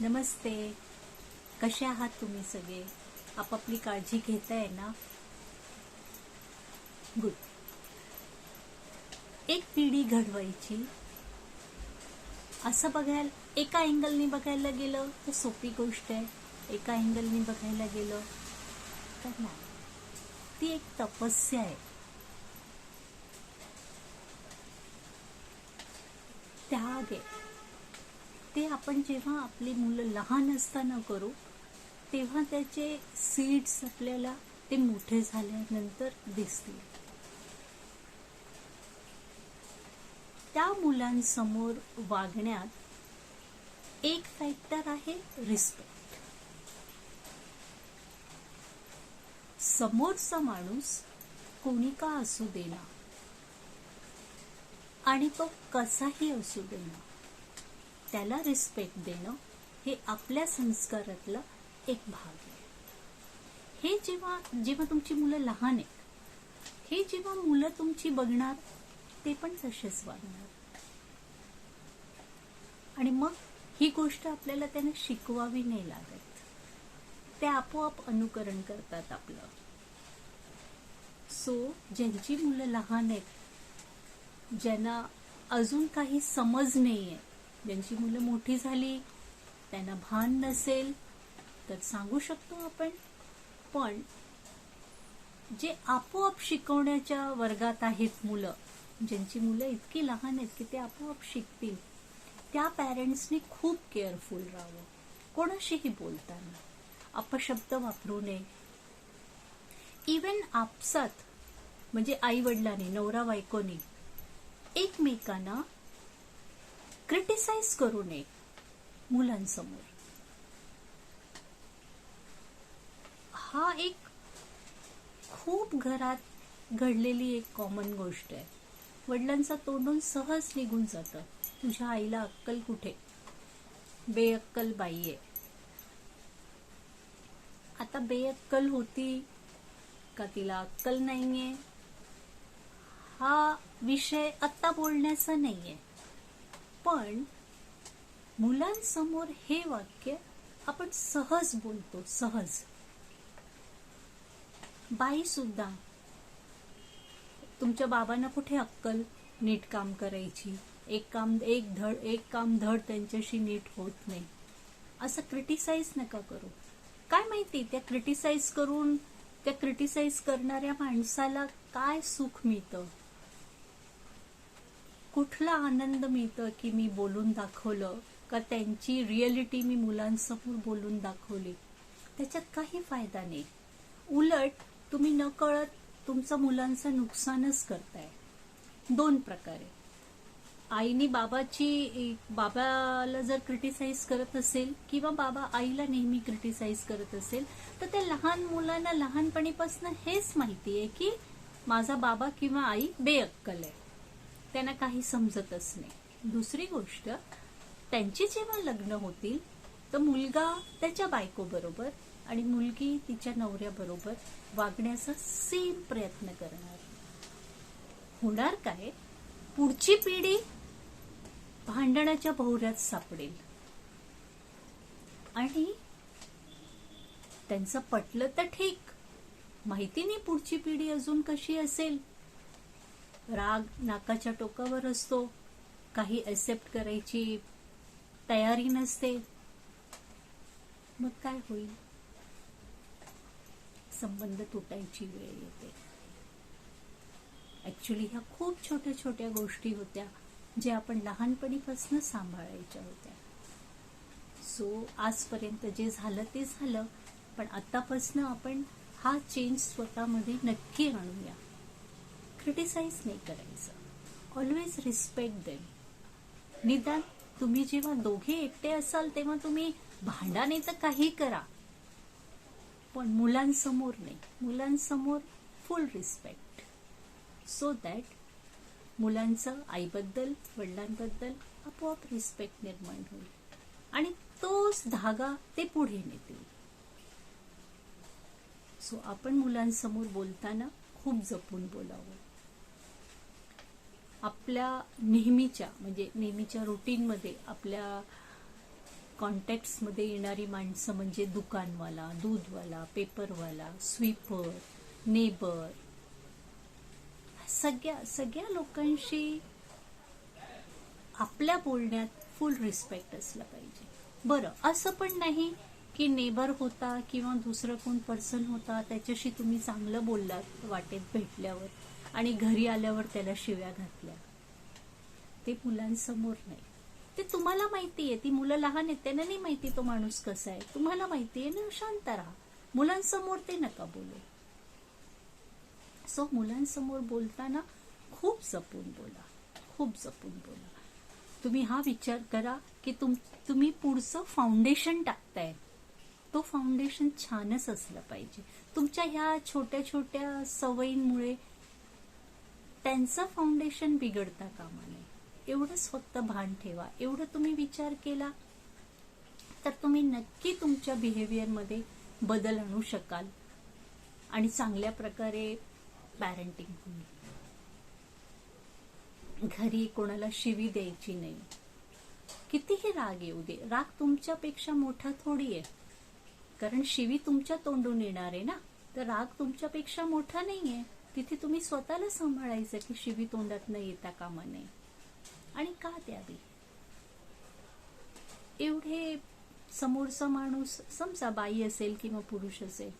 नमस्ते. कसे आहात तुम्ही सगळे? आपापली काळजी घेताय ना? गुड. एक पिढी घडवायची असं बघायला एका अँगलनी बघायला गेलं तर सोपी गोष्ट आहे. एका अँगलनी बघायला गेलं तर नाही. ती एक तपस्या आहे. त्याग आहे. ते आपण जेव्हा आपली मुलं लहान असताना करू तेव्हा त्याचे सीड्स आपल्याला ते मोठे झाल्यानंतर दिसतील. त्या मुलांसमोर वागण्यात एक फॅक्टर आहे रिस्पेक्ट. समोरचा माणूस कोणी का असू देना आणि तो कसाही असू देना, त्याला रिस्पेक्ट देणं हे आपल्या संस्कारातला एक भाग आहे. हे जेव्हा तुमची मुलं लहान आहेत, हे जेव्हा मुलं तुमची बघणार ते पण तसेच वागणार. आणि मग ही गोष्ट आपल्याला त्यांना शिकवावी नाही लागत. ते आपोआप अनुकरण करतात आपलं. सो ज्यांची मुलं लहान आहेत, ज्यांना अजून काही समज नाहीये, ज्यांची मुलं मोठी झाली, त्यांना भान नसेल तर सांगू शकतो आपण. पण जे आपोआप शिकवण्याच्या वर्गात आहेत मुलं, ज्यांची मुलं इतकी लहान आहेत की ते आपोआप शिकतील, त्या पॅरेंट्सनी खूप केअरफुल राहावं. कोणाशीही बोलताना अपशब्द वापरू नये. इवन आपसात म्हणजे आई वडिलांनी, नवरा बायकोनी एकमेकांना क्रिटिसाइज करू नये मुलांसमोर. हा एक खूप घरात घडलेली एक कॉमन गोष्ट आहे. वडिलांचा तोंडून सहज निघून जातं, तुझ्या आईला अक्कल कुठे, बेअक्कल बाई आहे. आता बेअक्कल होती का तिला अक्कल नाहीये हा विषय आत्ता बोलण्याचा नाहीये. पण मुलांसमोर हे वाक्य आपण सहज बोलतो. सहज. बाई सुद्धा, तुमच्या बाबांना कुठे अक्कल नीट काम करायची, एक काम धड त्यांच्याशी नीट होत नाही, असं क्रिटिसाइज नका करू. काय माहिती त्या क्रिटिसाइज करणाऱ्या माणसाला काय सुख मिळतं, कुठला आनंद मिळतं की मी बोलून दाखवलं, का त्यांची रिअलिटी मी मुलांसमोर बोलून दाखवली. त्याच्यात काही फायदा नाही. उलट तुम्ही न कळत तुमचं मुलांचं नुकसानच करताय. दोन प्रकारे. आईनी बाबाला जर क्रिटिसाइज करत असेल किंवा बाबा आईला नेहमी क्रिटिसाइज करत असेल तर त्या लहान मुलांना लहानपणीपासून हेच माहिती आहे की माझा बाबा किंवा आई बेअक्कल आहे, त्यांना काही समजतच नाही. दुसरी गोष्ट, त्यांची जेव्हा लग्न होतील तर मुलगा त्याच्या बायको बरोबर आणि मुलगी तिच्या नवऱ्याबरोबर वागण्याचा सेम प्रयत्न करणार. होणार काय, पुढची पिढी भांडणाच्या भोवऱ्यात सापडेल आणि त्यांचं पटलं तर ठीक, माहिती नाही पुढची पिढी अजून कशी असेल. राग नाकाच्या टोकावर असतो, काही एक्सेप्ट करायची तयारी नसते. मग काय होईल, संबंध तुटायची वेळ येते. ऍक्च्युली ह्या खूप छोट्या छोट्या गोष्टी होत्या ज्या आपण लहानपणीपासून सांभाळायच्या होत्या. सो आजपर्यंत जे झालं ते झालं, पण आतापासून आपण हा चेंज स्वतःमध्ये नक्की आणूया. क्रिटिसाइज नाही करायचं. Always respect them. निदान तुम्ही जेव्हा दोघे एकटे असाल तेव्हा तुम्ही भांडा नाही तर काही करा, पण मुलांसमोर नाही. मुलांसमोर फुल रिस्पेक्ट, सो दॅट मुलांचं आईबद्दल वडिलांबद्दल आपोआप रिस्पेक्ट निर्माण होईल आणि तोच धागा ते पुढे नेतील. सो आपण मुलांसमोर बोलताना खूप जपून बोलावं. आपल्या नेहमीच्या रुटीनमध्ये आपल्या कॉन्टॅक्ट्समध्ये येणारी माणसं म्हणजे दुकानवाला, दूधवाला, पेपरवाला, स्वीपर, नेबर, सगळ्या लोकांशी आपल्या बोलण्यात फुल रिस्पेक्ट असला पाहिजे. बरं, असं पण नाही की नेबर होता किंवा दुसरं कोण पर्सन होता त्याच्याशी तुम्ही चांगलं बोललात वाटेत भेटल्यावर आणि घरी आल्यावर त्याला शिव्या घातल्या. ते मुलांसमोर नाही. ते तुम्हाला माहितीये, ती मुलं लहान आहेत, त्यांना नाही माहिती तो माणूस कसा आहे. तुम्हाला माहितीये ना, शांत राहा. मुलांसमोर ते नका बोलू. सो मुलांसमोर बोलताना खूप जपून बोला, खूप जपून बोला. तुम्ही हा विचार करा की तुम्ही पुढचं फाउंडेशन टाकताय, तो फाउंडेशन छानच असलं पाहिजे. तुमच्या ह्या छोट्या छोट्या सवयींमुळे त्यांचं फाउंडेशन बिघडता कामा नये. एवढंच फक्त भान ठेवा. एवढं तुम्ही विचार केला तर तुम्ही नक्की तुमच्या बिहेवियरमध्ये बदल आणू शकाल आणि चांगल्या प्रकारे पॅरेंटिंग होईल. घरी कोणाला शिवी द्यायची नाही. कितीही राग येऊ दे, राग तुमच्यापेक्षा मोठा थोडी आहे. कारण शिवी तुमच्या तोंडून येणार आहे ना, तर राग तुमच्यापेक्षा मोठा नाहीये. तिथे तुम्ही स्वतःला सांभाळायचं की शिवी तोंडात न येता कामा नये. आणि का द्यावी? एवढे समोरचा माणूस, समजा बाई असेल किंवा पुरुष असेल,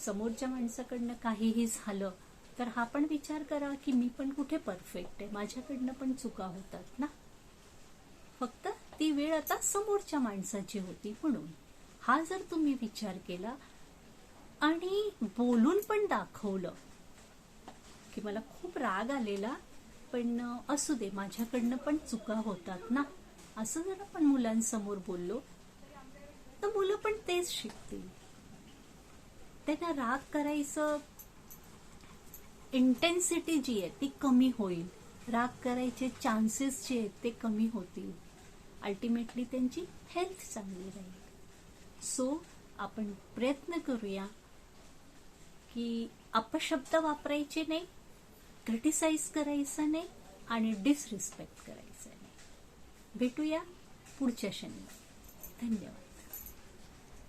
समोरच्या माणसाकडनं काहीही झालं तर हा पण विचार करा की मी पण कुठे परफेक्ट आहे, माझ्याकडनं पण चुका होतात ना. फक्त ती वेळ आता समोरच्या माणसाची होती म्हणून. हा जर तुम्ही विचार केला आणि बोलून पण दाखवलं की मला खूप राग आलेला, पण असू दे, माझ्याकडनं पण चुका होतात ना, असं जर आपण मुलांसमोर बोललो तर मुलं पण तेच शिकतील. त्यांना राग करायचं इंटेन्सिटी जी आहे ती कमी होईल. राग करायचे चान्सेस जे आहेत ते कमी होतील. अल्टिमेटली त्यांची हेल्थ चांगली राहील. सो आपण प्रयत्न करूया की अपशब्द वापरायचे नाही, क्रिटिसाइज करायचं नाही आणि डिसरिस्पेक्ट करायचं नाही. भेटूया पुढच्या शनिवारी. धन्यवाद.